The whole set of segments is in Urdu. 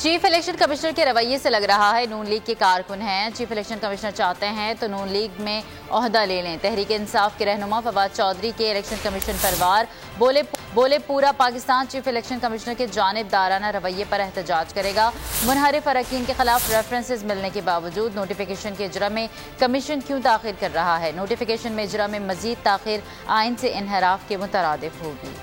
چیف الیکشن کمشنر کے رویے سے لگ رہا ہے نون لیگ کے کارکن ہیں۔ چیف الیکشن کمشنر چاہتے ہیں تو نون لیگ میں عہدہ لے لیں۔ تحریک انصاف کے رہنما فواد چودھری کے الیکشن کمیشن پر وار، بولے پورا پاکستان چیف الیکشن کمشنر کے جانبدارانہ رویے پر احتجاج کرے گا۔ منحرف اراکین کے خلاف ریفرنسز ملنے کے باوجود نوٹیفیکیشن کے اجرا میں کمیشن کیوں تاخیر کر رہا ہے؟ نوٹیفیکیشن میں اجرا میں مزید تاخیر آئین سے انحراف کے مترادف ہوگی۔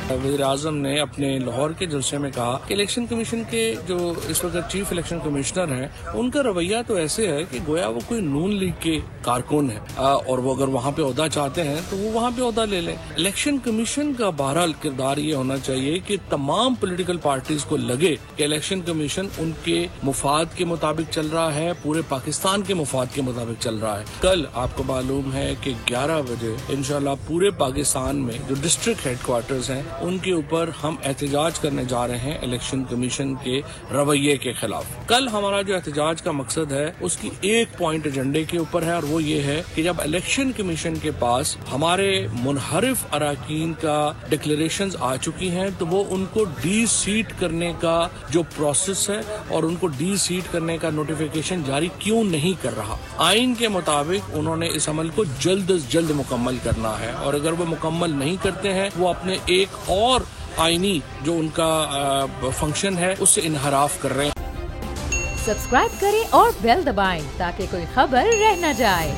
وزیر اعظم نے اپنے لاہور کے جلسے میں کہا کہ الیکشن کمیشن کے جو اس وقت چیف الیکشن کمشنر ہیں ان کا رویہ تو ایسے ہے کہ گویا وہ کوئی نون لیگ کے کارکن ہیں، اور وہ اگر وہاں پہ عہدہ چاہتے ہیں تو وہ وہاں پہ عہدہ لے لیں۔ الیکشن کمیشن کا بہرحال کردار یہ ہونا چاہیے کہ تمام پولیٹیکل پارٹیز کو لگے کہ الیکشن کمیشن ان کے مفاد کے مطابق چل رہا ہے، پورے پاکستان کے مفاد کے مطابق چل رہا ہے۔ کل آپ کو معلوم ہے کہ 11 بجے انشاءاللہ پورے پاکستان میں جو ڈسٹرکٹ ہیڈ کوارٹرز ہیں ان کے اوپر ہم احتجاج کرنے جا رہے ہیں الیکشن کمیشن کے رویے کے خلاف۔ کل ہمارا جو احتجاج کا مقصد ہے اس کی ایک پوائنٹ ایجنڈے کے اوپر ہے، اور وہ یہ ہے کہ جب الیکشن کمیشن کے پاس ہمارے منحرف اراکین کا ڈکلیریشنز آ چکی ہیں تو وہ ان کو ڈی سیٹ کرنے کا جو پروسیس ہے اور ان کو ڈی سیٹ کرنے کا نوٹیفیکیشن جاری کیوں نہیں کر رہا۔ آئین کے مطابق انہوں نے اس عمل کو جلد از جلد مکمل کرنا ہے، اور اگر وہ مکمل نہیں کرتے ہیں وہ اپنے ایک اور آئینی جو ان کا فنکشن ہے اس سے انحراف کر رہے ہیں۔ سبسکرائب کریں اور بیل دبائیں تاکہ کوئی خبر رہ نہ جائے۔